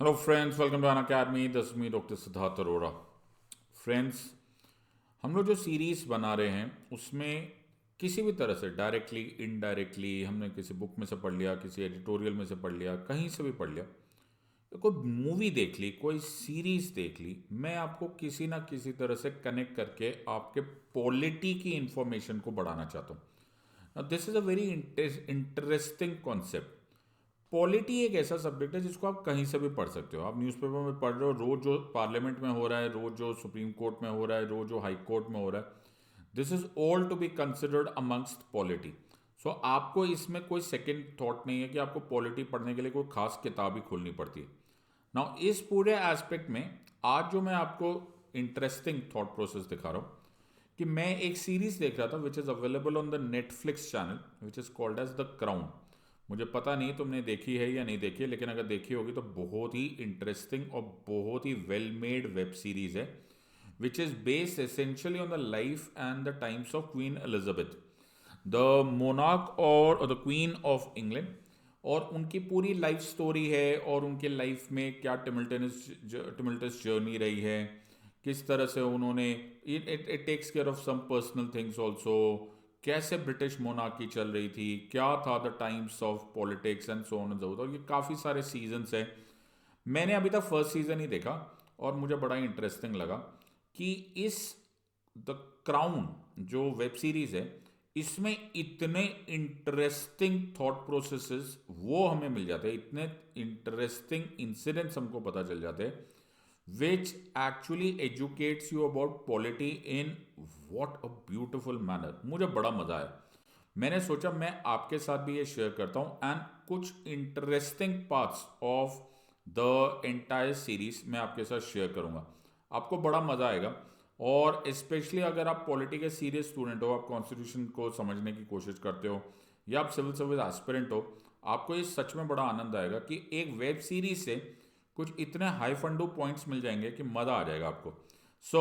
Hello, friends. Welcome to An Academy. This is me, Dr. Siddharth Arora. Friends, हम लोग जो series बना रहे हैं उसमें किसी भी तरह से डायरेक्टली इनडायरेक्टली हमने किसी बुक में से पढ़ लिया, किसी एडिटोरियल में से पढ़ लिया, कहीं से भी पढ़ लिया, कोई मूवी देख ली, कोई सीरीज देख ली, मैं आपको किसी ना किसी तरह से कनेक्ट करके आपके पॉलिटी की इंफॉर्मेशन को बढ़ाना चाहता हूँ. This is a very interesting concept. Polity एक ऐसा सब्जेक्ट है जिसको आप कहीं से भी पढ़ सकते हो. आप न्यूज़पेपर में पढ़ रहे हो, रोज जो पार्लियामेंट में हो रहा है, रोज जो सुप्रीम कोर्ट में हो रहा है, रोज जो हाई कोर्ट में हो रहा है, this is all to be considered amongst polity. So आपको इसमें कोई सेकेंड थॉट नहीं है कि आपको पॉलिटी पढ़ने के लिए कोई खास किताब ही खोलनी पड़ती है. नाउ इस पूरे एस्पेक्ट में आज जो मैं आपको इंटरेस्टिंग थॉट प्रोसेस दिखा रहा हूँ कि मैं एक सीरीज देख रहा था which is available on the Netflix channel which is called as the Crown. मुझे पता नहीं तुमने देखी है या नहीं देखी है, लेकिन अगर देखी होगी तो बहुत ही इंटरेस्टिंग और बहुत ही वेल मेड वेब सीरीज है which is based essentially on the life and the times of Queen Elizabeth, the monarch और द क्वीन ऑफ इंग्लैंड. और उनकी पूरी लाइफ स्टोरी है और उनके लाइफ में क्या टिमल्टस जर्नी रही है, किस तरह से उन्होंने it takes care of some personal things also, कैसे ब्रिटिश मोनार्की चल रही थी, क्या था the times of politics and so on and so. ये काफ़ी सारे सीजन्स हैं. मैंने अभी तक फर्स्ट सीजन ही देखा और मुझे बड़ा इंटरेस्टिंग लगा कि इस द क्राउन जो वेब सीरीज है इसमें इतने इंटरेस्टिंग थॉट प्रोसेसेस वो हमें मिल जाते हैं, इतने इंटरेस्टिंग इंसिडेंट्स हमको पता चल जाते हैं which actually educates you about polity in what a beautiful manner. मुझे बड़ा मज़ा आया. मैंने सोचा मैं आपके साथ भी ये शेयर करता हूँ एंड कुछ interesting parts of the entire series मैं आपके साथ शेयर करूँगा. आपको बड़ा मज़ा आएगा. और स्पेशली अगर आप पॉलिटी के सीरियस स्टूडेंट हो, आप कॉन्स्टिट्यूशन को समझने की कोशिश करते हो या आप सिविल सर्विस एस्पिरेंट हो, आपको ये सच में बड़ा आनंद आएगा कि एक वेब सीरीज से कुछ इतने हाई फंडू पॉइंट्स मिल जाएंगे कि मज़ा आ जाएगा आपको. So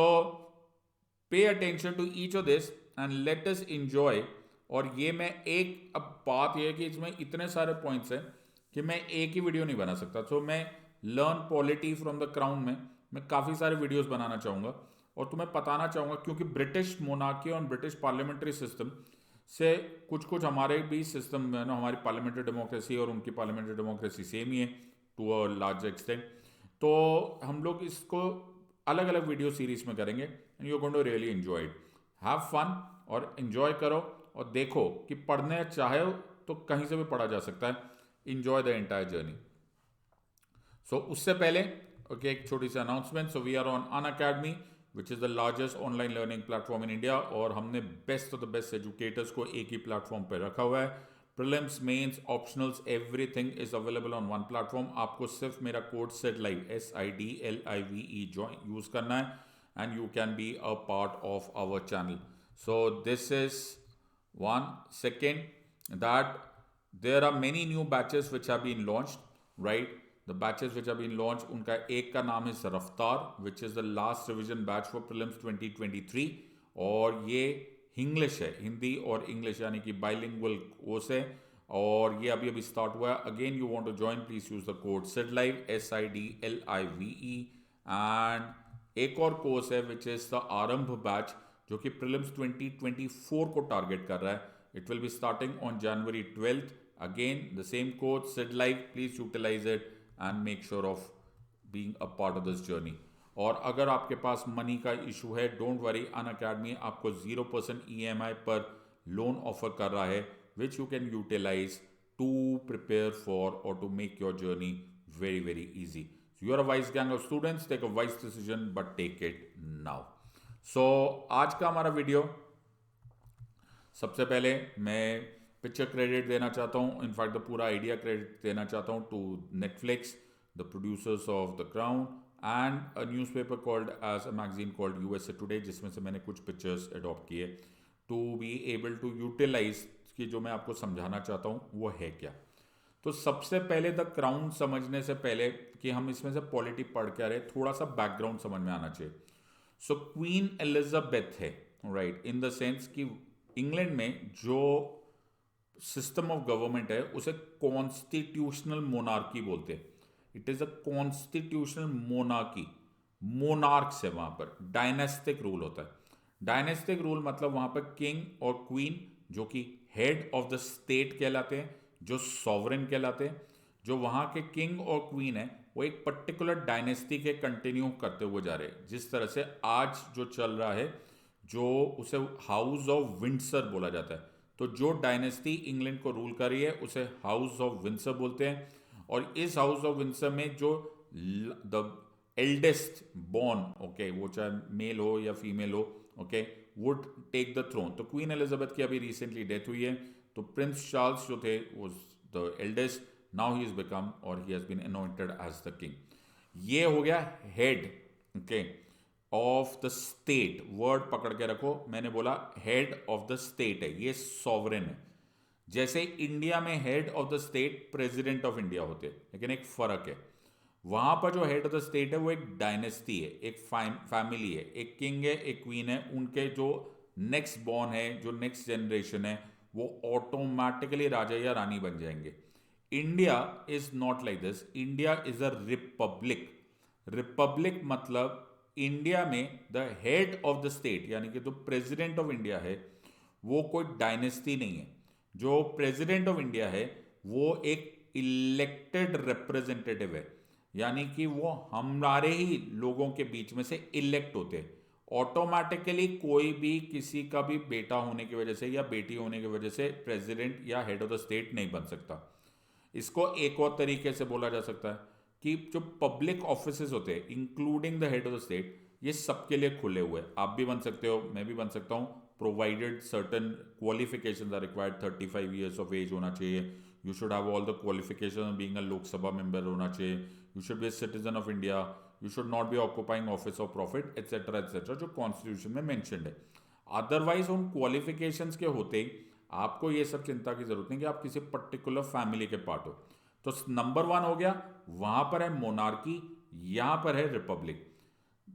pay attention to each of this and let us enjoy. और ये मैं एक, अब बात यह है कि इसमें इतने सारे पॉइंट्स हैं कि मैं एक ही वीडियो नहीं बना सकता. सो मैं learn polity from the crown में मैं काफ़ी सारे वीडियोस बनाना चाहूँगा और तुम्हें बताना चाहूँगा, क्योंकि ब्रिटिश मोनार्की और ब्रिटिश पार्लियामेंट्री सिस्टम से कुछ कुछ हमारे भी सिस्टम में ना, हमारी पार्लियामेंट्री डेमोक्रेसी और उनकी पार्लियामेंट्री डेमोक्रेसी सेम ही है टू अ लार्ज एक्सटेंट. तो हम लोग इसको अलग अलग वीडियो सीरीज में करेंगे and you going to really enjoy it. Have fun और एंजॉय करो और देखो कि पढ़ने चाहे हो तो कहीं से भी पढ़ा जा सकता है. Enjoy the entire journey. So उससे पहले ओके एक छोटी सी announcement. So we are on Unacademy which is the largest online learning platform in India और हमने best of the best educators को एक ही प्लेटफॉर्म पर रखा हुआ है. Prelims, mains, optionals, everything is available on one platform. आपको सिर्फ मेरा code set live SIDLIVE join use करना है and you can be a part of our channel. So this is one. Second, that there are many new batches which have been launched, right? The batches which have been launched, उनका एक का नाम है रफ्तार, which is the last revision batch for prelims 2023. और ये English है, हिंदी और इंग्लिश यानी कि बाइलिंगुअल कोर्स है और ये अभी अभी स्टार्ट हुआ है. Again you want to join, please use the code SIDLIVE SIDLIVE. And एक और कोर्स है which is the Aarambh batch जो कि प्रीलिम्स 2024 को टारगेट कर रहा है. It will be starting on January 12th. Again the same code SIDLIVE, please utilize it and make sure of being a part of this journey. और अगर आपके पास मनी का इशू है, डोंट वरी, अन अकेडमी आपको 0% EMI पर loan offer कर रहा है which you can utilise to prepare for और to make your journey very very easy. So you are a wise gang of students, take a wise decision but take it now. So आज का हमारा video, सबसे पहले मैं picture credit देना चाहता हूँ, इनफैक्ट द पूरा आइडिया क्रेडिट देना चाहता हूँ to Netflix, the producers of the Crown and a newspaper called as a magazine called USA today, जिसमें से मैंने कुछ पिक्चर्स अडॉप्ट किए to be able to utilize कि जो मैं आपको समझाना चाहता हूँ वो है क्या. तो सबसे पहले द क्राउन समझने से पहले कि हम इसमें से पॉलिटी पढ़ क्या रहे, थोड़ा सा बैकग्राउंड समझ में आना चाहिए. सो क्वीन एलिजाबेथ है, राइट, इन द सेंस कि इंग्लैंड में जो सिस्टम ऑफ गवर्नमेंट है उसे कॉन्स्टिट्यूशनल मोनार्की बोलते हैं. It is a constitutional monarchy, monarchs है वहां पर, डायनेस्टिक रूल होता है। डायनेस्टिक रूल मतलब वहां पर किंग और क्वीन जो कि हेड ऑफ द स्टेट कहलाते हैं, जो सॉवरेन कहलाते हैं, जो वहां के किंग और क्वीन है वो एक पर्टिकुलर डायनेस्टी के कंटिन्यू करते हुए जा रहे हैं। जिस तरह से आज जो चल रहा है, जो उसे हाउस ऑफ विंडसर बोला जाता है, तो जो डायनेस्टी इंग्लैंड को रूल कर रही है उसे हाउस ऑफ विंडसर बोलते हैं। और इस हाउस ऑफ विंडसर में जो द एल्डेस्ट बॉर्न, ओके, वो चाहे मेल हो या फीमेल हो, okay, would take the throne. तो क्वीन एलिजाबेथ की अभी रिसेंटली डेथ हुई है, तो प्रिंस चार्ल्स जो थे वो the eldest, now he is become और he has been anointed as the king. ये हो गया head, okay, of the state. Word पकड़ के रखो, मैंने बोला हेड ऑफ द स्टेट है, ये सॉवरेन है। जैसे इंडिया में head of the state president of India होते हैं, लेकिन एक फर्क है, वहां पर जो हेड ऑफ द स्टेट है वो एक डायनेस्टी है, एक फैमिली है, एक किंग है, एक क्वीन है, उनके जो नेक्स्ट बॉर्न है, जो नेक्स्ट जनरेशन है, वो ऑटोमेटिकली राजा या रानी बन जाएंगे। India is not like this, India is a republic. Republic मतलब इंडिया में the head of the state यानी कि जो प्रेसिडेंट ऑफ इंडिया है वो कोई डायनेस्टी नहीं है। जो प्रेसिडेंट ऑफ इंडिया है वो एक इलेक्टेड रिप्रेजेंटेटिव है, यानी कि वो हमारे ही लोगों के बीच में से इलेक्ट होते हैं। ऑटोमेटिकली कोई भी किसी का भी बेटा होने की वजह से या बेटी होने की वजह से प्रेसिडेंट या हेड ऑफ द स्टेट नहीं बन सकता। इसको एक और तरीके से बोला जा सकता है कि जो पब्लिक ऑफिसेज होते हैं including the head of the state, ये सबके लिए खुले हुए हैं। आप भी बन सकते हो, मैं भी बन सकता हूँ, provided certain qualifications are required. 35 years of age होना चाहिए, you should have all the qualification being a Lok Sabha member होना चाहिए, you should be a citizen of India, you should not be occupying office of profit, etcetera etcetera, जो constitution में mentioned है। Otherwise उन qualifications के होते ही आपको ये सब चिंता की जरूरत नहीं कि आप किसी पर्टिकुलर फैमिली के पार्ट हो। तो नंबर 1 हो गया, वहां पर है मोनार्की, यहां पर है रिपब्लिक।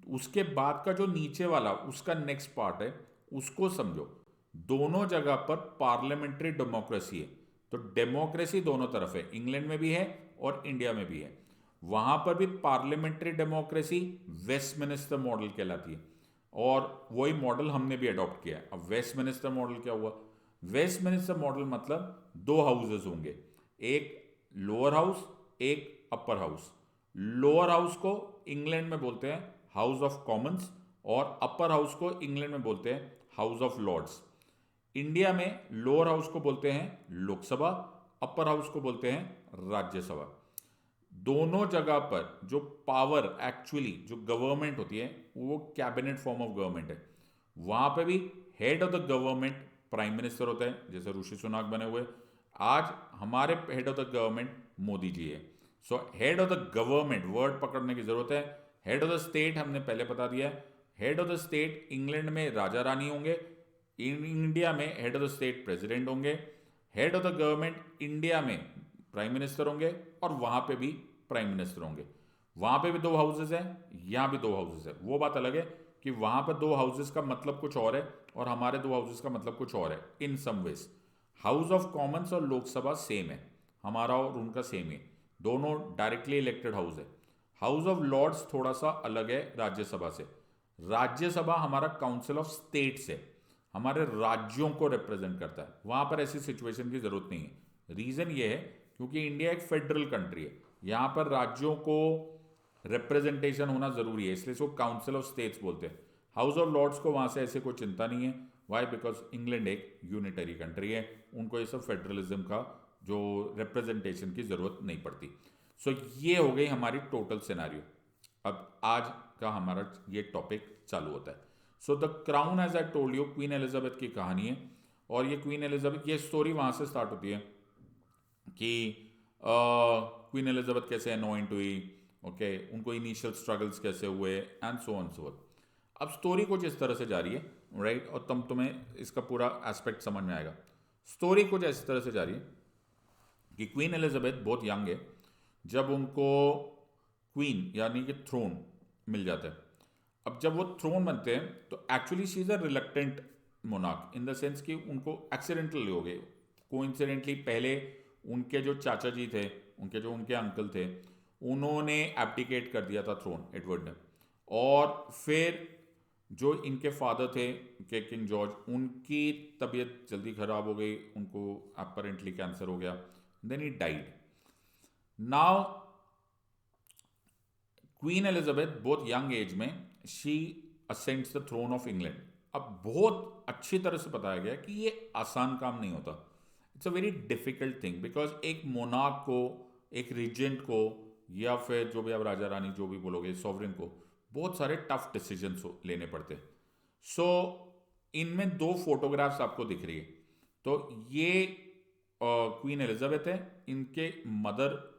उसके बाद का जो नीचे वाला उसका नेक्स्ट पार्ट है, उसको समझो। दोनों जगह पर पार्लियामेंट्री डेमोक्रेसी है, तो डेमोक्रेसी दोनों तरफ है, इंग्लैंड में भी है और इंडिया में भी है। वहां पर भी पार्लियामेंट्री डेमोक्रेसी वेस्टमिनिस्टर मॉडल कहलाती है, और वही मॉडल हमने भी अडॉप्ट किया है। अब वेस्टमिनिस्टर मॉडल क्या हुआ? वेस्टमिनिस्टर मॉडल मतलब 2 हाउसेज होंगे, एक लोअर हाउस, एक अपर हाउस। लोअर हाउस को इंग्लैंड में बोलते हैं हाउस ऑफ कॉमन्स और अपर हाउस को इंग्लैंड में बोलते हैं हाउस ऑफ लॉर्ड्स। इंडिया में लोअर हाउस को बोलते हैं लोकसभा, अपर हाउस को बोलते हैं राज्यसभा। दोनों जगह पर जो पावर एक्चुअली जो गवर्नमेंट होती है वो कैबिनेट फॉर्म ऑफ गवर्नमेंट है। वहां पे भी head of the government prime minister होता है, जैसे ऋषि सुनाक बने हुए। आज हमारे head of the government Modi ji है। So head of the government word पकड़ने की जरूरत है। हेड ऑफ द स्टेट हमने पहले बता दिया है, head of the state England में राजा रानी होंगे, इंडिया में head of the state president होंगे। Head of the government India में प्राइम मिनिस्टर होंगे और वहां पे भी प्राइम मिनिस्टर होंगे। वहां पे भी 2 हाउसेज हैं, यहां भी 2 हाउसेज है। वो बात अलग है कि वहां पर 2 हाउसेज का मतलब कुछ और है और हमारे 2 हाउसेज का मतलब कुछ और है in some ways. House of commons और लोकसभा सेम है, हमारा और उनका सेम है, दोनों डायरेक्टली इलेक्टेड हाउस है। हाउस ऑफ लॉर्ड्स थोड़ा सा अलग है राज्यसभा से। राज्यसभा हमारा काउंसिल ऑफ स्टेट्स है, हमारे राज्यों को रिप्रेजेंट करता है। वहां पर ऐसी सिचुएशन की जरूरत नहीं है। रीजन ये है क्योंकि इंडिया एक फेडरल कंट्री है, यहां पर राज्यों को रिप्रेजेंटेशन होना जरूरी है, इसलिए इसको काउंसिल ऑफ स्टेट्स बोलते हैं। हाउस ऑफ लॉर्ड्स को वहां से ऐसे कोई चिंता नहीं है। वाई? बिकॉज इंग्लैंड एक यूनिटरी कंट्री है, उनको ये सब फेडरलिज्म का जो रिप्रेजेंटेशन की जरूरत नहीं पड़ती। सो ये हो गई हमारी टोटल सिनेरियो। अब आज का हमारा ये टॉपिक चालू होता है। So the Crown, as I told you, Queen Elizabeth की कहानी है। और ये क्वीन एलिजाबेथ, ये स्टोरी वहां से स्टार्ट होती है कि क्वीन एलिजाबेथ कैसे अनॉइंट हुई, ओके, उनको इनिशियल स्ट्रगल्स कैसे हुए, एंड सो ऑन सो। अब स्टोरी कुछ इस तरह से जा रही है, राइट, और तब तुम्हें इसका पूरा एस्पेक्ट समझ में आएगा। स्टोरी कुछ इस तरह से जा रही है कि क्वीन एलिजाबेथ बहुत यंग है जब उनको क्वीन यानी कि थ्रोन मिल जाता है। अब जब वो थ्रोन बनते हैं तो actually she is a reluctant monarch in the sense कि उनको एक्सीडेंटली हो गए, कोइंसिडेंटली पहले उनके जो चाचा जी थे, उनके अंकल थे, उन्होंने एब्डिकेट कर दिया था थ्रोन, एडवर्ड ने। और फिर जो इनके फादर थे के किंग जॉर्ज, उनकी तबीयत जल्दी खराब हो गई, उनको अपेरेंटली कैंसर हो गया, देन ही डाइड। नाउ क्वीन एलिजाबेथ बहुत यंग एज में she ascends the throne of England. अब बहुत अच्छी तरह से बताया गया कि ये आसान काम नहीं होता, it's a very difficult thing, because एक मोनार्क को, एक रीजेंट को, या फिर जो भी आप राजा रानी जो भी बोलोगे, सॉवरेन को बहुत सारे टफ डिसीजंस लेने पड़ते हैं। सो इनमें दो फोटोग्राफ्स आपको दिख रही है, तो ये क्वीन एलिजाबेथ है, इनके मदर,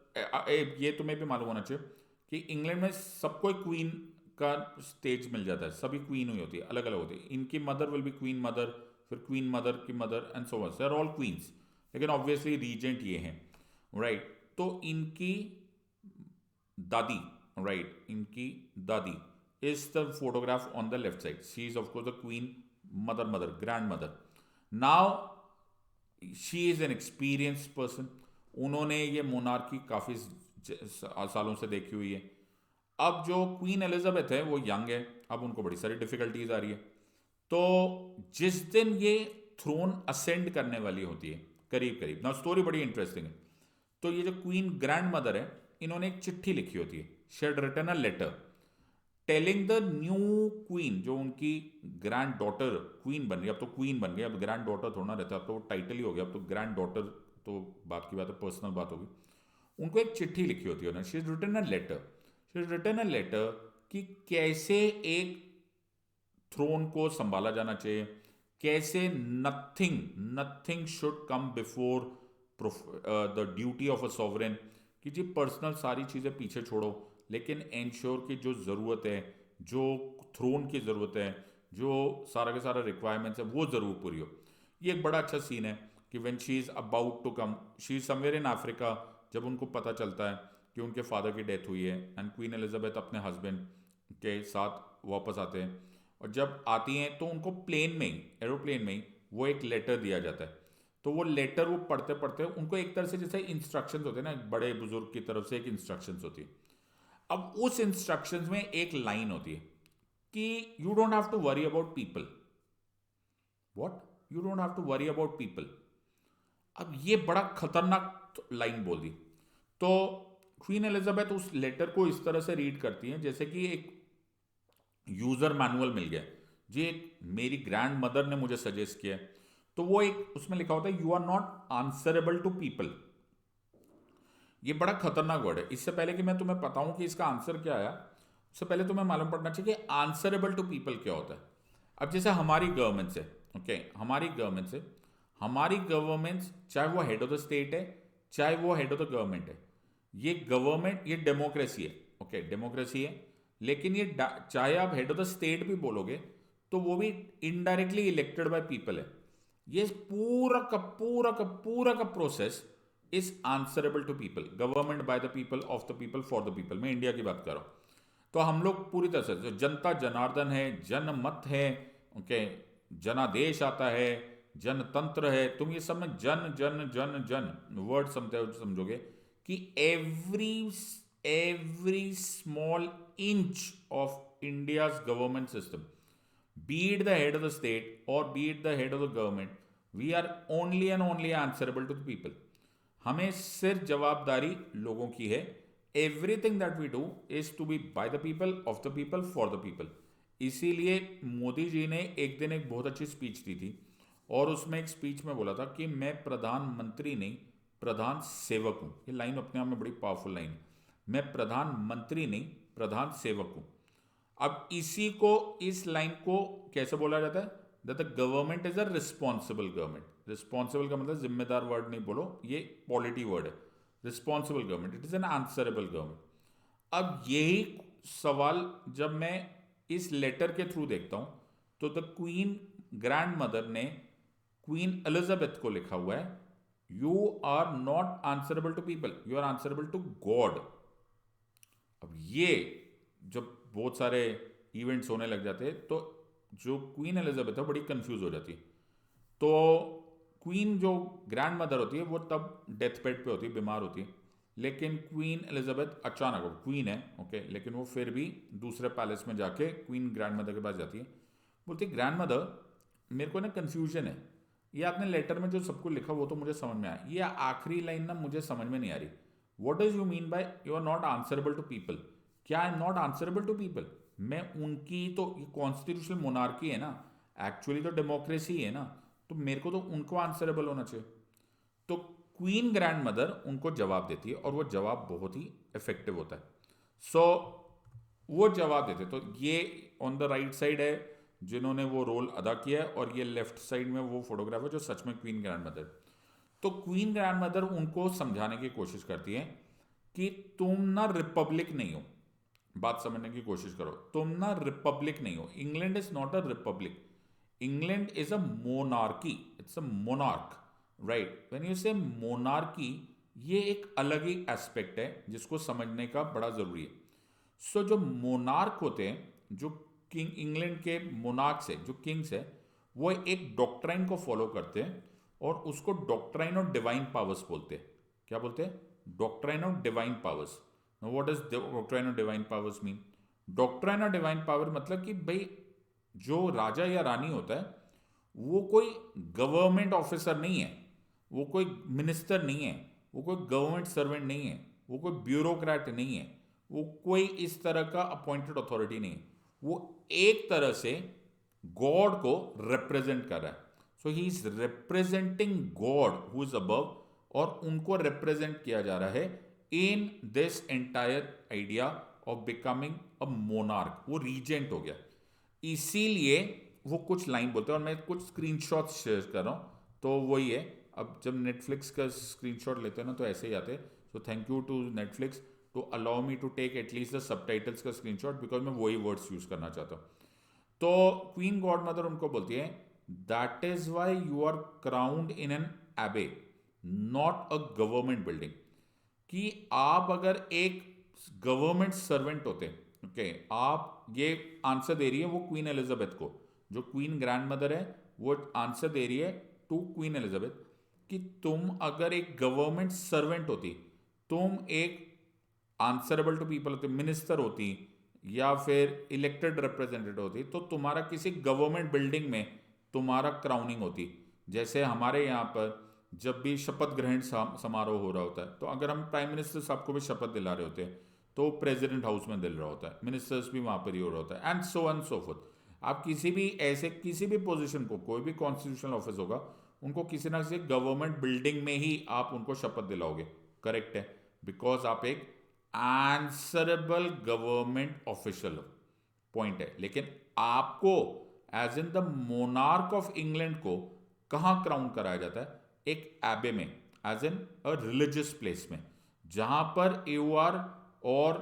ये तुम्हें भी मालूम होना चाहिए कि इंग्लैंड में सबको एक क्वीन का स्टेज मिल जाता है, सभी क्वीन हुई होती है, अलग अलग होती है। इनकी mother will be Queen Mother, फिर क्वीन मदर की mother and so on, they are all queens, लेकिन ऑब्वियसली रीजेंट ये हैं, राइट। तो इनकी दादी, राइट, इनकी दादी is the photograph on the left side, she is of course the Queen Mother, grandmother. Now she is an experience person, उन्होंने ये मोनार्की काफी सालों से देखी हुई है। अब जो क्वीन एलिजाबेथ है वो यंग है, अब उनको बड़ी सारी डिफिकल्टीज आ रही है। तो जिस दिन ये थ्रोन असेंड करने वाली होती है, करीब करीब, ना स्टोरी बड़ी इंटरेस्टिंग है। तो ये जो क्वीन ग्रैंड मदर है, इन्होंने एक चिट्ठी लिखी होती है, she had written a letter telling the new Queen, जो उनकी ग्रैंड डॉटर क्वीन बन गई, अब तो क्वीन बन गई, अब ग्रैंड डॉटर थोड़ा ना रहता, अब तो वो टाइटल ही हो गया, अब तो ग्रैंड डॉटर तो बात की बात है, पर्सनल बात होगी। उनको एक चिट्ठी लिखी होती है, she is written a letter, she is written a letter कि कैसे एक थ्रोन को संभाला जाना चाहिए, कैसे nothing nothing should come before the duty of a sovereign, कि जी पर्सनल सारी चीज़ें पीछे छोड़ो, लेकिन एंश्योर की जो ज़रूरत है, जो थ्रोन की ज़रूरत है, जो सारा के सारा रिक्वायरमेंट्स है, वो ज़रूर पूरी हो। ये एक बड़ा अच्छा सीन है कि when she is about to come, she is somewhere in Africa, जब उनको पता चलता है कि उनके फादर की डेथ हुई है, एंड क्वीन एलिजाबेथ अपने हस्बैंड के साथ वापस आते हैं, और जब आती हैं तो उनको प्लेन में ही, एरोप्लेन में ही वो एक लेटर दिया जाता है। तो वो लेटर वो पढ़ते पढ़ते उनको एक तरह से जैसे इंस्ट्रक्शंस होते हैं ना, बड़े बुजुर्ग की तरफ से एक इंस्ट्रक्शंस होती है। अब उस इंस्ट्रक्शंस में एक लाइन होती है कि you don't have to worry about people, what, you don't have to worry about people. अब ये बड़ा खतरनाक लाइन बोल दी। तो क्वीन एलिजाबेथ उस लेटर को इस तरह से रीड करती हैं जैसे कि एक यूजर मैनुअल मिल गया जी, एक मेरी ग्रैंड मदर ने मुझे सजेस्ट किया है। तो वो एक उसमें लिखा होता है, you are not answerable to people. ये बड़ा खतरनाक वर्ड है। इससे पहले कि मैं तुम्हें बताऊं कि इसका आंसर क्या आया, उससे पहले तुम्हें मालूम पड़ना चाहिए कि आंसरेबल टू पीपल क्या होता है। अब जैसे हमारी गवर्नमेंट से, ओके, हमारी गवर्नमेंट्स, चाहे वो हेड ऑफ द स्टेट है, चाहे वो हेड ऑफ द गवर्नमेंट है, ये गवर्नमेंट, ये डेमोक्रेसी है, ओके, डेमोक्रेसी है। लेकिन ये चाहे आप हेड ऑफ द स्टेट भी बोलोगे तो वो भी इनडायरेक्टली इलेक्टेड बाय पीपल है। ये पूरा का process is answerable to people, government by the people, of the people, for the people. मैं इंडिया की बात कर रहा हूं। तो हम लोग पूरी तरह से जो जनता जनार्दन है, जनमत है, ओके, जनादेश आता है, जनतंत्र है, तुम ये सब में जन जन जन जन वर्ड समझोगे कि every small inch of India's government system, be it the head of the state or be it the head of the government, we are only and only answerable to the people. हमें सिर्फ जवाबदारी लोगों की है। Everything that we do is to be by the people, of the people, for the people. इसीलिए मोदी जी ने एक दिन एक बहुत अच्छी स्पीच दी थी, और उसमें एक स्पीच में बोला था कि मैं प्रधानमंत्री नहीं, प्रधान सेवक हूं। ये लाइन अपने आप में बड़ी पावरफुल लाइन है, मैं प्रधानमंत्री नहीं, प्रधान सेवक हूं। अब इसी को, इस लाइन को कैसे बोला जाता है, that the government is a responsible government. Responsible का मतलब जिम्मेदार वर्ड नहीं बोलो, ये पॉलिटी वर्ड है। Responsible government, it is an answerable government. अब यही सवाल जब मैं इस लेटर के थ्रू देखता हूं, तो द क्वीन ग्रैंड मदर ने क्वीन एलिजाबेथ को लिखा हुआ है, you are not answerable to people, you are answerable to God. अब ये जब बहुत सारे इवेंट्स होने लग जाते हैं, तो जो क्वीन एलिजाबेथ है बड़ी कंफ्यूज हो जाती है। तो क्वीन जो ग्रैंड मदर होती है वो तब डेथ बेड पे होती है, बीमार होती है, लेकिन क्वीन एलिजाबेथ अचानक, वो क्वीन है ओके, लेकिन वो फिर भी दूसरे पैलेस में जाके क्वीन ग्रैंड मदर के पास जाती है, बोलती है ग्रैंड मदर मेरे को ना कन्फ्यूजन है, ये आपने लेटर में जो सबको लिखा वो तो मुझे समझ में आया, ये आखिरी लाइन ना मुझे समझ में नहीं आ रही, what does you mean by you are not answerable to people, क्या I am not answerable to people, मैं उनकी तो ये कॉन्स्टिट्यूशनल मोनार्की है ना, एक्चुअली तो डेमोक्रेसी है ना, तो मेरे को तो उनको आंसरेबल होना चाहिए। तो क्वीन ग्रैंड मदर उनको जवाब देती है और वो जवाब बहुत ही इफेक्टिव होता है। सो वो जवाब देते, तो ये ऑन द राइट साइड है जिन्होंने वो रोल अदा किया है, और ये लेफ्ट साइड में वो फोटोग्राफ है जो सच में क्वीन ग्रैंड मदर। तो क्वीन ग्रैंड मदर उनको समझाने की कोशिश करती है कि तुम ना रिपब्लिक नहीं हो, बात समझने की कोशिश करो, तुम ना रिपब्लिक नहीं हो, England is not a republic, England is a monarchy, it's a monarch, right, when you से मोनार्की, ये एक अलग ही एस्पेक्ट है जिसको समझने का बड़ा जरूरी है। सो जो मोनार्क होते हैं, जो किंग, इंग्लैंड के मोनार्क्स है, जो किंग्स है, वो एक डॉक्ट्राइन को फॉलो करते हैं और उसको डॉक्ट्राइन ऑफ डिवाइन पावर्स बोलते हैं। क्या बोलते हैं? Doctrine of divine powers. Now what does doctrine of divine powers mean? Doctrine of divine power मतलब कि भाई जो राजा या रानी होता है वो कोई गवर्नमेंट ऑफिसर नहीं है, वो कोई मिनिस्टर नहीं है, वो कोई गवर्नमेंट सर्वेंट नहीं है, वो कोई ब्यूरोक्रेट नहीं है, वो कोई इस तरह का अपॉइंटेड अथॉरिटी नहीं है, वो एक तरह से गॉड को रिप्रेजेंट कर रहा है। So he is representing God who is above, और उनको रिप्रेजेंट किया जा रहा है in this entire idea of becoming a monarch, वो रीजेंट हो गया। इसीलिए वो कुछ लाइन बोलते हैं, और मैं कुछ स्क्रीनशॉट्स शेयर कर रहा हूं, तो वही है। अब जब नेटफ्लिक्स का स्क्रीनशॉट लेते हैं ना तो ऐसे ही आते हैं। So thank you to Netflix to allow me to take at least the subtitles का स्क्रीनशॉट, बिकॉज मैं वही वर्ड्स यूज करना चाहता हूँ। तो क्वीन गॉड मदर उनको बोलती है, that is why you are crowned in an abbey, not a government building. कि आप अगर एक गवर्नमेंट सर्वेंट होते, ओके, आप ये आंसर दे रही है वो क्वीन एलिजाबेथ को, जो क्वीन ग्रैंड मदर है वो आंसर दे रही है टू क्वीन एलिजाबेथ कि तुम अगर एक गवर्नमेंट सर्वेंट होती, तुम एक आंसरेबल टू पीपल होती, मिनिस्टर होती या फिर इलेक्टेड रिप्रेजेंटेटिव होती, तो तुम्हारा किसी गवर्नमेंट बिल्डिंग में तुम्हारा क्राउनिंग होती। जैसे हमारे यहाँ पर जब भी शपथ ग्रहण समारोह हो रहा होता है, तो अगर हम प्राइम मिनिस्टर साहब को भी शपथ दिला रहे होते हैं तो प्रेसिडेंट हाउस में दिल रहा होता है, मिनिस्टर्स भी वहाँ पर ही हो रहा होता है, एंड सो फोर्थ। आप किसी भी ऐसे किसी भी पोजीशन को, कोई भी कॉन्स्टिट्यूशनल ऑफिस होगा, उनको किसी ना किसी गवर्नमेंट बिल्डिंग में ही आप उनको शपथ दिलाओगे, करेक्ट है, बिकॉज आप एक आंसरेबल गवर्नमेंट ऑफिशियल पॉइंट है। लेकिन आपको as in the monarch of England को कहां क्राउन कराया जाता है? एक एबे में, as in a religious place में, जहां पर यू आर और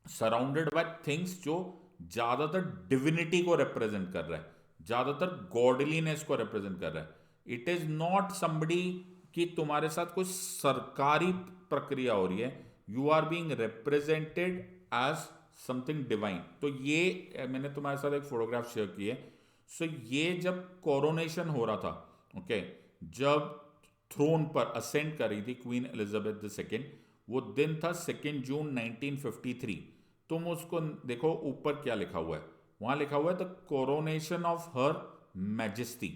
सराउंडेड बाय थिंग्स जो ज्यादातर डिविनिटी को रिप्रेजेंट कर रहा है, ज्यादातर गॉडलीनेस को रिप्रेजेंट कर रहा है। इट इज नॉट समबडी कि तुम्हारे साथ कोई सरकारी प्रक्रिया हो रही है, you are being represented as something divine. तो ये मैंने तुम्हारे साथ एक फोटोग्राफ शेयर की है। सो ये जब कोरोनेशन हो रहा था, ओके, जब थ्रोन पर असेंड कर रही थी क्वीन एलिजाबेथ II, वो दिन था 2 जून 1953। तुम उसको देखो ऊपर क्या लिखा हुआ है, वहां लिखा हुआ है the coronation of her majesty,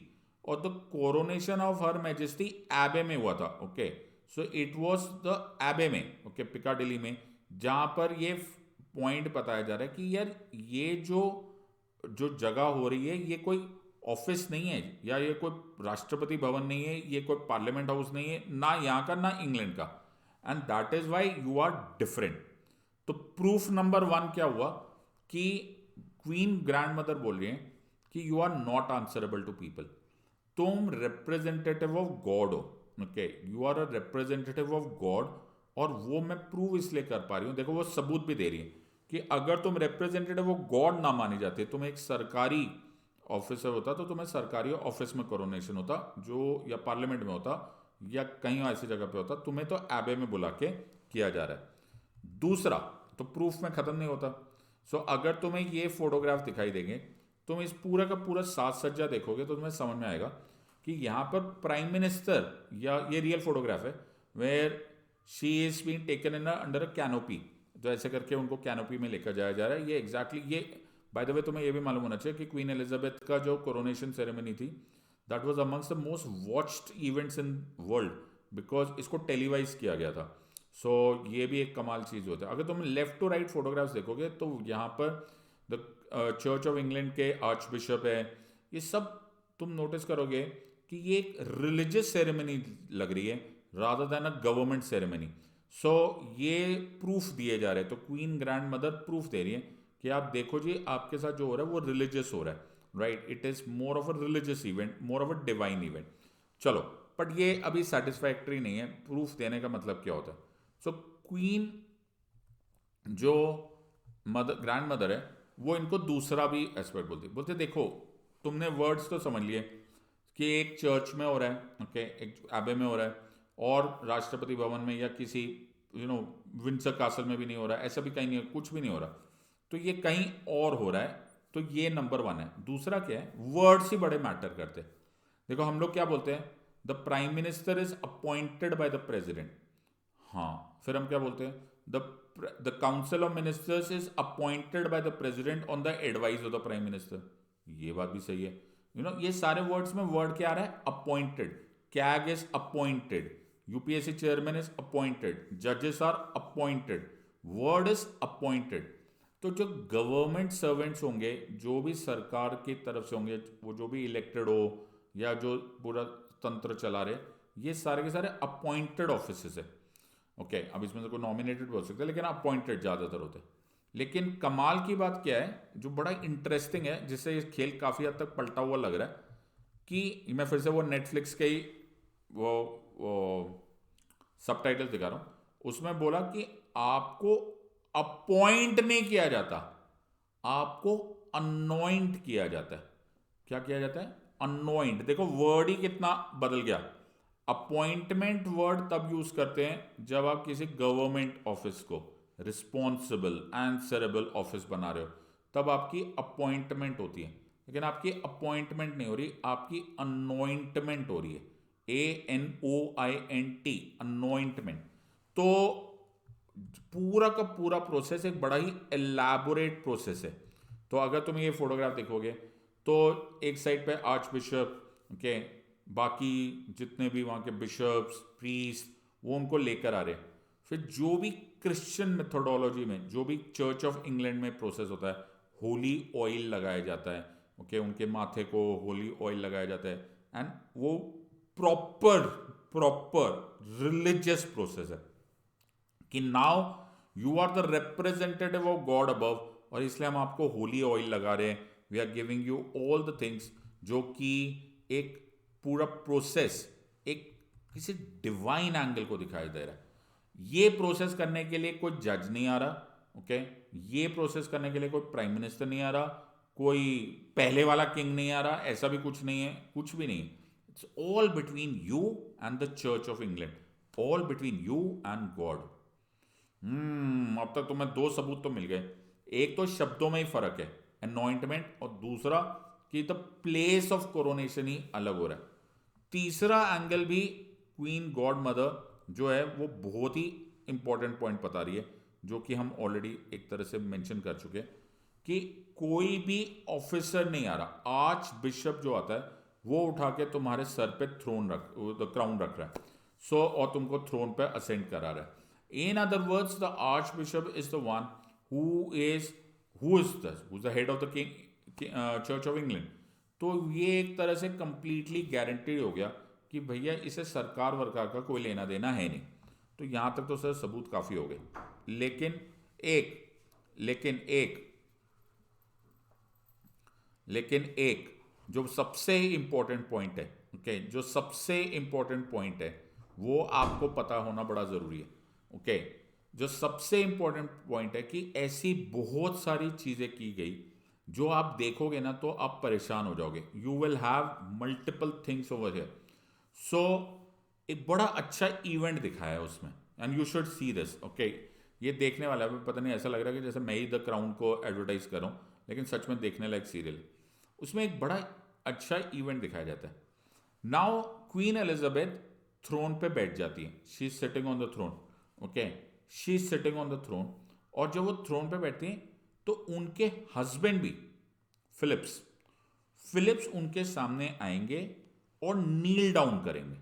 और the coronation of her majesty abbey में हुआ था, okay. So it was the abbey में, ओके, पिकाडिली में, जहां पर ये पॉइंट बताया जा रहा है कि यार ये जो जो जगह हो रही है ये कोई ऑफिस नहीं है, या ये कोई राष्ट्रपति भवन नहीं है, ये कोई पार्लियामेंट हाउस नहीं है, ना यहाँ का ना इंग्लैंड का, and that is why you are different. तो प्रूफ नंबर 1 क्या हुआ कि क्वीन ग्रैंड मदर बोल रही है कि you are not answerable to people, तुम रिप्रेजेंटेटिव ऑफ गॉड हो, okay, you are a representative of God. और वो मैं प्रूव इसलिए कर पा रही हूं, देखो वो सबूत भी दे रही है कि अगर तुम रिप्रेजेंटेटिव ऑफ गॉड ना मानी जाते, तुम एक सरकारी ऑफिसर होता तो तुम्हें सरकारी ऑफिस में कोरोनेशन होता, जो या पार्लियामेंट में होता या कहीं ऐसी जगह पे होता, तुम्हें तो एबे में बुला के किया जा रहा है। दूसरा, तो प्रूफ में खत्म नहीं होता। सो अगर तुम्हें ये फोटोग्राफ दिखाई देंगे, तुम इस पूरा का पूरा साज सज्जा देखोगे तो तुम्हें समझ में आएगा कि यहाँ पर प्राइम मिनिस्टर, या ये रियल फोटोग्राफ है where she is been taken in under a canopy, तो ऐसे करके उनको कैनोपी में लेकर जाया जा रहा है। ये एग्जैक्टली ये बाय द वे तुम्हें ये भी मालूम होना चाहिए कि क्वीन एलिजाबेथ का जो कोरोनेशन सेरेमनी थी that was amongst the most watched events in world, because इसको टेलीवाइज किया गया था। सो ये भी एक कमाल चीज़ होता है। अगर तुम लेफ्ट टू राइट फोटोग्राफ्स देखोगे तो यहाँ पर द चर्च ऑफ इंग्लैंड के आर्च बिशप है, ये सब तुम नोटिस करोगे कि ये एक रिलीजियस सेरेमनी लग रही है rather than a government ceremony. So ये प्रूफ दिए जा रहे हैं, तो क्वीन ग्रैंड मदर प्रूफ दे रही है कि आप देखो जी आपके साथ जो हो रहा है वो रिलीजियस हो रहा है, right. It is more of a religious event, more of a divine event. चलो, बट ये अभी सेटिस्फैक्ट्री नहीं है। प्रूफ देने का मतलब क्या होता है? सो क्वीन जो मदर ग्रैंड मदर है वो इनको दूसरा भी एस्पेक्ट बोलते देखो तुमने वर्ड्स तो समझ लिए कि एक चर्च में हो रहा है, ओके, एक एबे में हो रहा है, और राष्ट्रपति भवन में या किसी विंडसर कासल में भी नहीं हो रहा है, ऐसा भी कहीं नहीं, कुछ भी नहीं हो रहा, तो ये कहीं और हो रहा है। तो ये नंबर वन है। दूसरा क्या है, वर्ड्स ही बड़े मैटर करते हैं। देखो हम लोग क्या बोलते हैं, the prime minister is appointed by the president. हाँ, फिर हम क्या बोलते हैं, the council of ministers is appointed by the president on the advice of the prime minister. ये बात भी सही है। ये सारे वर्ड्स में वर्ड क्या आ रहा है, appointed. CAG is appointed, UPSC chairman is appointed, जजेस are appointed, word is appointed. तो जो गवर्नमेंट सर्वेंट्स होंगे, जो भी सरकार की तरफ से होंगे, वो जो भी इलेक्टेड हो या जो पूरा तंत्र चला रहे, ये सारे के सारे अपॉइंटेड ऑफिसेस है, ओके। अब इसमें से कोई नॉमिनेटेड बोल सकते हैं, लेकिन अपॉइंटेड ज़्यादातर होते हैं। लेकिन कमाल की बात क्या है, जो बड़ा इंटरेस्टिंग है, जिससे ये खेल काफ़ी हद तक पलटा हुआ लग रहा है, कि मैं फिर से वो नेटफ्लिक्स के ही वो सबटाइटल दिखा रहा हूँ, उसमें बोला कि आपको अपॉइंट नहीं किया जाता, आपको अनॉइंट किया जाता है। क्या किया जाता है, अनॉइंट। देखो वर्ड ही कितना बदल गया। अपॉइंटमेंट वर्ड तब यूज करते हैं जब आप किसी गवर्नमेंट ऑफिस को रिस्पॉन्सिबल आंसरेबल ऑफिस बना रहे हो, तब आपकी अपॉइंटमेंट होती है। लेकिन आपकी अपॉइंटमेंट नहीं हो रही, आपकी अनॉइंटमेंट हो रही है, ANOINT, अनॉइंटमेंट। तो पूरा का पूरा प्रोसेस एक बड़ा ही एलैबोरेट प्रोसेस है। तो अगर तुम ये फोटोग्राफ देखोगे तो एक साइड पे आर्च बिशप, ओके, बाकी जितने भी वहाँ के बिशप्स प्रीस्ट वो उनको लेकर आ रहे हैं। फिर जो भी क्रिश्चियन मेथोडोलॉजी में, जो भी चर्च ऑफ इंग्लैंड में प्रोसेस होता है, होली ऑयल लगाया जाता है, ओके, उनके माथे को होली ऑयल लगाया जाता है, एंड वो प्रॉपर प्रॉपर रिलीजियस प्रोसेस है कि now you are the representative of God above, और इसलिए हम आपको होली ऑयल लगा रहे हैं। We are giving you all the things, जो कि एक पूरा प्रोसेस एक किसी डिवाइन एंगल को दिखाई दे रहा है। ये प्रोसेस करने के लिए कोई जज नहीं आ रहा, ओके, ये प्रोसेस करने के लिए कोई प्राइम मिनिस्टर नहीं आ रहा, कोई पहले वाला किंग नहीं आ रहा, ऐसा भी कुछ नहीं है, कुछ भी नहीं। It's all between you and the church of England, all between you and God. अब तक तुम्हें दो सबूत तो मिल गए। एक तो शब्दों में ही फर्क है, अनॉइंटमेंट, और दूसरा कि द प्लेस ऑफ कोरोनेशन ही अलग हो रहा है। तीसरा एंगल भी क्वीन गॉड मदर जो है वो बहुत ही इंपॉर्टेंट पॉइंट बता रही है, जो कि हम ऑलरेडी एक तरह से मेंशन कर चुके हैं, कि कोई भी ऑफिसर नहीं आ रहा, आर्च बिशप जो आता है वो उठा के तुम्हारे सर पे क्राउन रख रहा है, सो और तुमको थ्रोन पे असेंड करा रहा है। In other words, the archbishop is the one who is the head of the Church of England. तो ये एक तरह से कंप्लीटली गारंटीड हो गया कि भैया इसे सरकार वरकार का कोई लेना देना है नहीं। तो यहाँ तक तो सर सबूत काफ़ी हो गए। लेकिन एक जो सबसे इंपॉर्टेंट पॉइंट है, ओके, जो सबसे इंपॉर्टेंट पॉइंट है वो आपको पता होना बड़ा ज़रूरी है, ओके। जो सबसे इंपॉर्टेंट पॉइंट है कि ऐसी बहुत सारी चीज़ें की गई जो आप देखोगे ना तो आप परेशान हो जाओगे। You will have multiple things over here. So एक बड़ा अच्छा इवेंट दिखाया है उसमें, and you should see this, okay. ये देखने वाला है, पता नहीं ऐसा लग रहा है कि जैसे मैं ही द क्राउन को एडवर्टाइज कर रहा हूँ, लेकिन सच में देखने लायक सीरियल। उसमें एक बड़ा अच्छा इवेंट दिखाया जाता है। नाउ क्वीन एलिजाबेथ थ्रोन पे बैठ जाती है, she is sitting on the throne. Okay, she is sitting on the throne, और जब वो थ्रोन पे बैठती हैं तो उनके हस्बैंड भी फिलिप्स फिलिप्स उनके सामने आएंगे और नील डाउन करेंगे.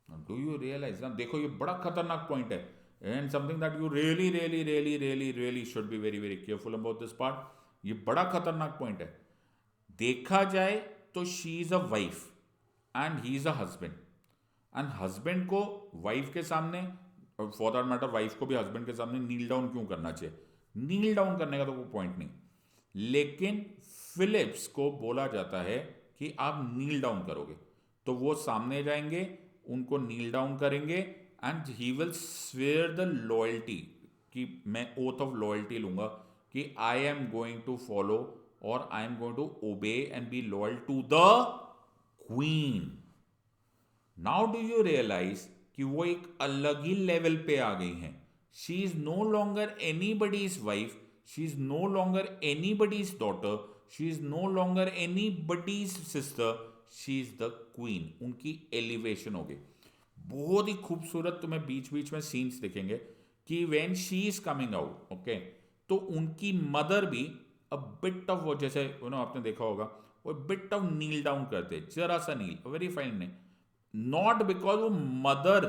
डू यू रियलाइज ना, देखो ये बड़ा खतरनाक पॉइंट है, and something that you really really really really really should be very very careful about this part. ये बड़ा खतरनाक पॉइंट है. देखा जाए तो she is a wife and he is a husband, and husband को वाइफ के सामने, फॉर दैट मैटर वाइफ को भी हस्बैंड के सामने नील डाउन क्यों करना चाहिए? नील डाउन करने का तो कोई पॉइंट नहीं. लेकिन फिलिप्स को बोला जाता है कि आप नील डाउन करोगे, तो वो सामने जाएंगे, उनको नील डाउन करेंगे, and he will swear the loyalty, कि मैं ओथ ऑफ लॉयल्टी लूंगा कि I am going to follow और I am going to obey and be loyal to the queen. Now do you realise कि वो एक अलग ही लेवल पे आ गई हैं. She is no longer anybody's wife, she is no longer anybody's daughter, she is no longer anybody's sister, she is the queen. उनकी elevation हो गई. बहुत ही खूबसूरत तुम्हें बीच बीच में सीन्स दिखेंगे कि when she is coming out, okay, तो उनकी मदर भी अ बिट ऑफ, वो जैसे आपने देखा होगा, वो बिट ऑफ नील डाउन करते, जरा सा नील, वेरी फाइन नहीं, नॉट बिकॉज वो मदर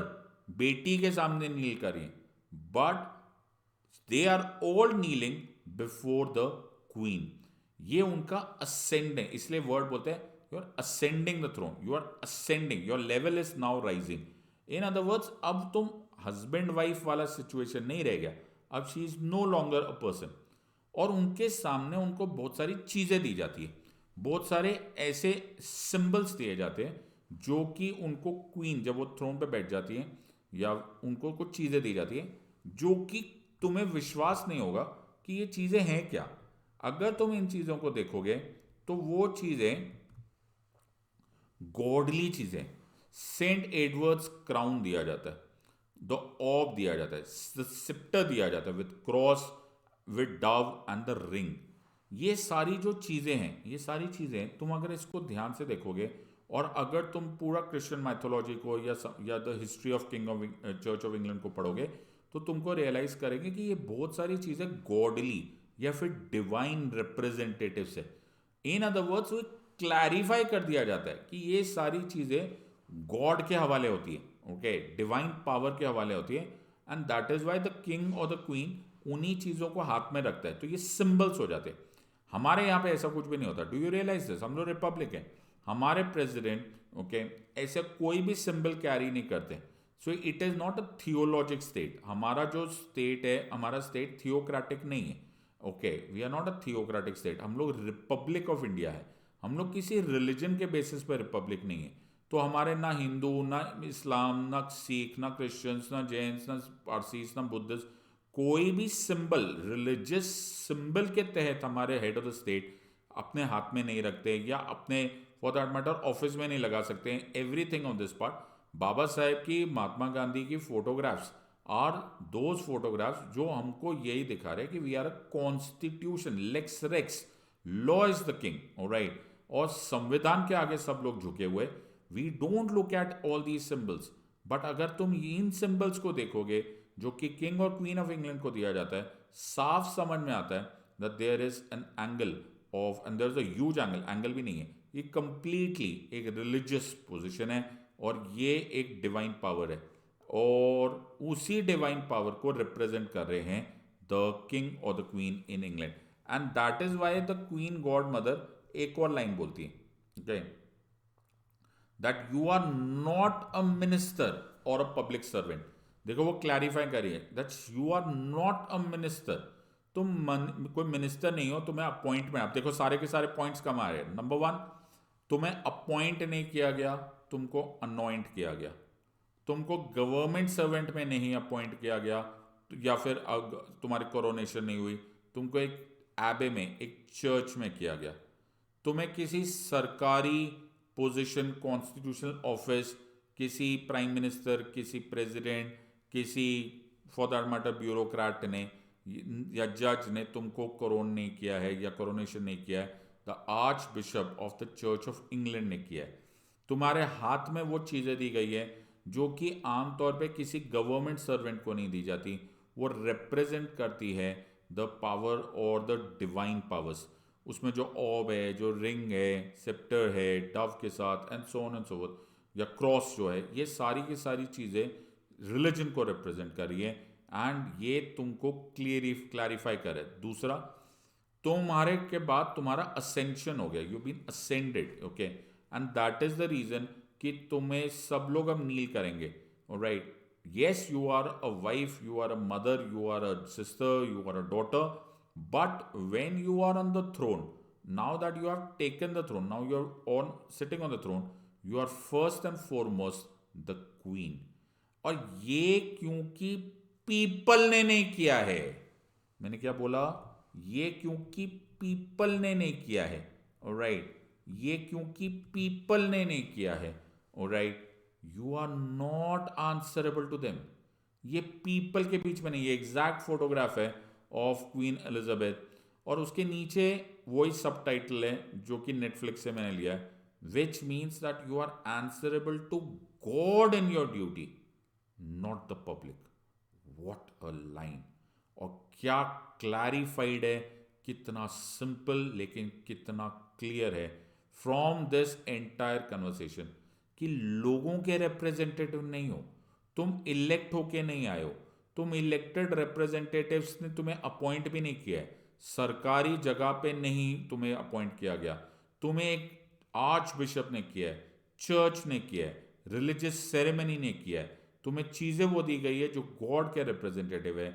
बेटी के सामने नील करें, but they are all kneeling before the queen. ये उनका असेंड है, इसलिए वर्ड बोलते हैं you are ascending the throne, you are ascending, your level is now rising. In other words, अब तुम हस्बैंड वाइफ वाला सिचुएशन नहीं रह गया, अब she is no longer a person. और उनके सामने उनको बहुत सारी चीजें दी जाती है, बहुत सारे ऐसे सिंबल्स दिए जाते हैं जो कि उनको क्वीन जब वो थ्रोन पे बैठ जाती है, या उनको कुछ चीजें दी जाती है जो कि तुम्हें विश्वास नहीं होगा कि ये चीजें हैं क्या. अगर तुम इन चीजों को देखोगे तो वो चीजें गॉडली चीजें. सेंट एडवर्ड्स क्राउन दिया जाता है, द ऑब दिया जाता है, सिप्टर दिया जाता है with cross, with Dove and the ring. ये सारी जो चीजें हैं, ये सारी चीजें तुम अगर इसको ध्यान से देखोगे, और अगर तुम पूरा क्रिश्चियन माइथोलॉजी को या the history of king of church of England को पढ़ोगे, तो तुमको रियलाइज करेंगे कि ये बहुत सारी चीजें गॉडली या फिर डिवाइन रिप्रेजेंटेटिव्स है. इन अदर वर्ड्स, वो क्लैरिफाई कर दिया जाता है कि ये सारी चीजें गॉड के हवाले होती है, ओके, डिवाइन पावर के हवाले होती है, and that is why the king और द क्वीन उन्हीं चीजों को हाथ में रखता है. तो ये सिंबल्स हो जाते हैं. हमारे यहाँ पे ऐसा कुछ भी नहीं होता. Do you realize this? हम लोग रिपब्लिक हैं, हमारे प्रेसिडेंट, ओके, ऐसे कोई भी सिंबल कैरी नहीं करते. So it is not a theologic state. हमारा जो स्टेट है, हमारा स्टेट थियोक्रेटिक नहीं है, okay, we are not a theocratic state. हम लोग रिपब्लिक ऑफ इंडिया है. हम लोग किसी रिलीजन के बेसिस पर रिपब्लिक नहीं है. तो हमारे ना हिंदू, ना इस्लाम, ना सिख, ना क्रिश्चियंस, ना जैन्स, ना पारसीस, ना बुद्धिस्ट, कोई भी सिंबल, रिलीजियस सिंबल के तहत हमारे हेड ऑफ द स्टेट अपने हाथ में नहीं रखते, या अपने फॉर दैट मैटर ऑफिस में नहीं लगा सकते हैं. Everything on this part, Baba Saheb की, महात्मा गांधी की फोटोग्राफ्स आर दोज फोटोग्राफ्स जो हमको यही दिखा रहे हैं कि we are a constitution, lex rex, law is the king, alright. और संविधान के आगे सब लोग झुके हुए. We don't look at all these symbols, but अगर तुम इन सिंबल्स को देखोगे जो कि किंग और क्वीन ऑफ इंग्लैंड को दिया जाता है, साफ समझ में आता है that there is an angle of, and there is a huge angle, angle भी नहीं है, ये कंप्लीटली एक रिलीजियस पोजीशन है, और ये एक डिवाइन पावर है, और उसी डिवाइन पावर को रिप्रेजेंट कर रहे हैं द किंग और the queen in England. And that is why the queen God mother एक और लाइन बोलती है, okay, that you are not a minister और अ पब्लिक सर्वेंट. देखो वो क्लैरिफाई करिए, that you are not a minister. तुम कोई मिनिस्टर नहीं हो, तुम्हें अपॉइंटमेंट, आप देखो सारे के सारे पॉइंट्स कम आ रहे हैं. नंबर वन, तुम्हें अपॉइंट नहीं किया गया, तुमको अनॉइंट किया गया. तुमको गवर्नमेंट सर्वेंट में नहीं अपॉइंट किया गया, या फिर तुम्हारी कोरोनेशन नहीं हुई, तुमको एक एबे में, एक चर्च में किया गया. तुम्हें किसी सरकारी पोजीशन, कॉन्स्टिट्यूशनल ऑफिस, किसी प्राइम मिनिस्टर, किसी प्रेसिडेंट, किसी फॉर दैट मैटर ब्यूरोक्रेट ने या जज ने तुमको कोरोन नहीं किया है या कोरोनेशन नहीं किया है. The arch bishop of the church of England ने किया है. तुम्हारे हाथ में वो चीज़ें दी गई है जो कि आमतौर पे किसी गवर्नमेंट सर्वेंट को नहीं दी जाती। वो रिप्रेजेंट करती है द पावर और द डिवाइन पावर्स। उसमें जो ऑब है, जो रिंग है, सेप्टर है डव के साथ, and so on and so fourth, या क्रॉस जो है, ये सारी की सारी चीज़ें रिलीजन को रिप्रेजेंट कर रही है। एंड ये तुमको क्लैरिफाई करे। दूसरा, तुम्हारे के बाद तुम्हारा असेंशन हो गया, you been ascended, okay, and that is the reason कि तुम्हें सब लोग अब नील करेंगे, right. yes, you are a wife, you are a mother, you are a sister, you are a daughter, but when you are on the throne, now that you have taken the throne, now you are on sitting on the throne, you are first and foremost the queen। और ये क्योंकि people ने नहीं किया है, मैंने क्या बोला, ये क्योंकि पीपल ने नहीं किया है, ऑलराइट, ये क्योंकि पीपल ने नहीं किया है, alright, you are not answerable to them. ये पीपल के बीच में नहीं, ये एग्जैक्ट फोटोग्राफ है ऑफ क्वीन एलिजाबेथ, और उसके नीचे वही सबटाइटल है जो कि नेटफ्लिक्स से मैंने लिया है, which means that you are answerable to God in your duty, not the public. What a line! और क्या क्लैरिफाइड है, कितना सिंपल लेकिन कितना क्लियर है फ्रॉम दिस एंटायर कन्वर्सेशन, कि लोगों के रिप्रेजेंटेटिव नहीं हो तुम, इलेक्ट होके नहीं आए हो तुम, इलेक्टेड रिप्रेजेंटेटिव्स ने तुम्हें अपॉइंट भी नहीं किया है, सरकारी जगह पे नहीं तुम्हें अपॉइंट किया गया, तुम्हें एक आर्च बिशप ने किया है, चर्च ने किया है, रिलीजियस सेरेमनी ने किया है, तुम्हें चीजें वो दी गई है जो गॉड के रिप्रेजेंटेटिव है,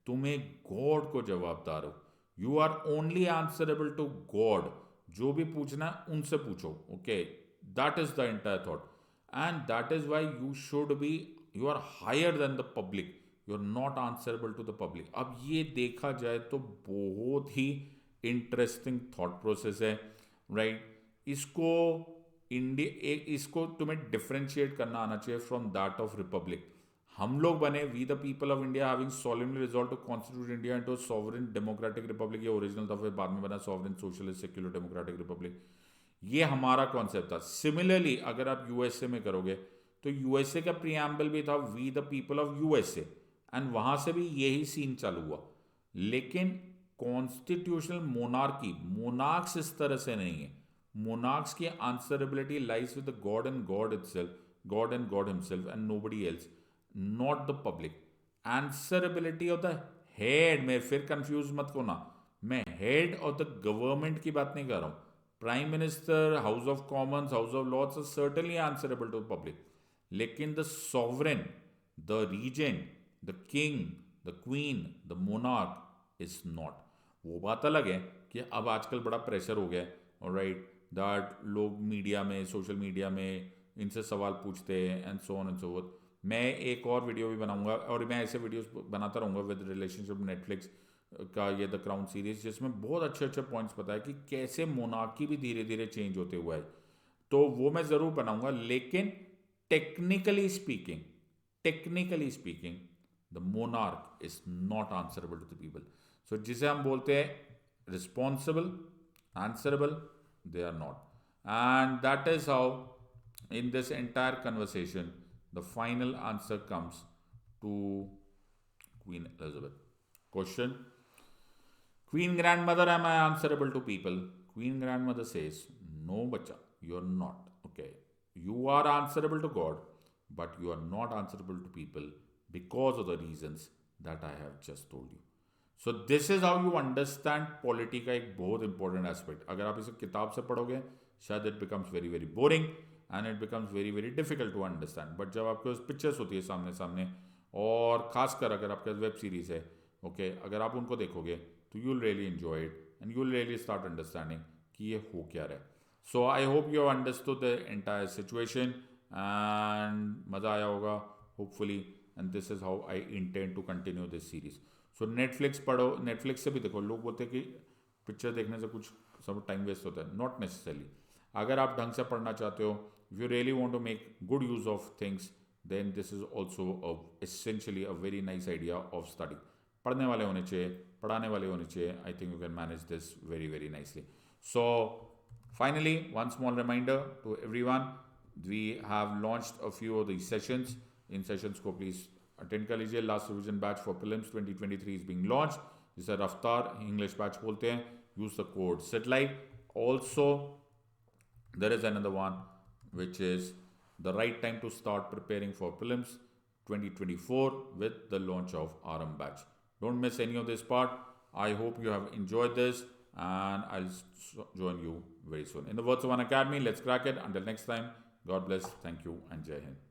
तुम्हें गॉड को जवाबदार हो, you are only answerable to God. जो भी पूछना है उनसे पूछो, okay, that is the entire thought, and that is why you should be, you are higher than the public, you are not answerable to the public. अब ये देखा जाए तो बहुत ही इंटरेस्टिंग थॉट प्रोसेस है, राइट। इसको इसको तुम्हें डिफरेंशिएट करना आना चाहिए फ्रॉम दैट ऑफ रिपब्लिक। हम लोग बने, we the people of India having solemnly resolved to constitute India into sovereign democratic republic, ये ओरिजिनल था, फिर बाद में बना sovereign socialist secular democratic republic, ये हमारा कॉन्सेप्ट था। सिमिलरली अगर आप यूएसए में करोगे तो यूएसए का प्रियम्बल भी था we the people of USA, and वहां से भी यही सीन चालू हुआ। लेकिन कॉन्स्टिट्यूशनल मोनार्की, मोनार्क्स इस तरह से नहीं है, मोनार्क्स की answerability lies with God and God itself, God and God himself and nobody else, not the public. Answerability of the head, मैं फिर कंफ्यूज मत होना, मैं हेड ऑफ द गवर्नमेंट की बात नहीं कर रहा हूं। Prime minister, house of commons, house of lords are certainly answerable to public, लेकिन the sovereign, the regent, the king, the queen, the monarch is not. वो बात अलग है कि अब आजकल बड़ा प्रेशर हो गया है, ऑलराइट, दैट लोग मीडिया में, सोशल मीडिया में इनसे सवाल पूछते हैं and so on and so fourth. मैं एक और वीडियो भी बनाऊंगा, और मैं ऐसे वीडियोस बनाता रहूंगा विद रिलेशनशिप नेटफ्लिक्स का ये द क्राउन सीरीज, जिसमें बहुत अच्छे अच्छे पॉइंट्स बताया कि कैसे मोनार्की भी धीरे धीरे चेंज होते हुआ है, तो वो मैं ज़रूर बनाऊंगा। लेकिन technically speaking the monarch is not answerable to the people. So जिसे हम बोलते हैं responsible, answerable, they are not, and that is how in this entire conversation the final answer comes to Queen Elizabeth. Question: Queen grandmother, am I answerable to people? Queen grandmother says, no bacha, you are not, okay, you are answerable to God, but you are not answerable to people because of the reasons that I have just told you. So this is how you understand polity का एक बहुत important aspect. अगर आप इसे किताब से पढ़ोगे शायद it becomes very very boring and it becomes very very difficult to understand, but जब आपके पास पिक्चर्स होती है सामने सामने, और खासकर अगर आपके पास वेब सीरीज है, ओके, अगर आप उनको देखोगे तो you will really enjoy it and you will really start understanding कि ये हो क्या रहा है। So I hope you have understood the entire situation and मज़ा आया होगा hopefully, and this is how I intend to continue this series. So Netflix पढ़ो, नेटफ्लिक्स से भी देखो। लोग बोलते हैं कि पिक्चर देखने से कुछ सब टाइम वेस्ट होता है, नॉट नेसेसरली। अगर आप ढंग से पढ़ना चाहते हो, if you really want to make good use of things, then this is also essentially a very nice idea of study. पढ़ने वाले होने चाहिए, पढ़ाने वाले होने चाहिए, I think you can manage this very very nicely. So finally one small reminder to everyone, we have launched a few of these sessions इन sessions को प्लीज़ अटेंड कर लीजिए. Last revision batch for prelims 2023 is being launch, जिसे रफ्तार English batch बोलते हैं. Use the code SETLIVE. Also there is another one, which is the right time to start preparing for prelims 2024 with the launch of RM batch. Don't miss any of this part. I hope you have enjoyed this, and I'll join you very soon. In the words of Unacademy, let's crack it. Until next time, God bless, thank you, and Jai Hind.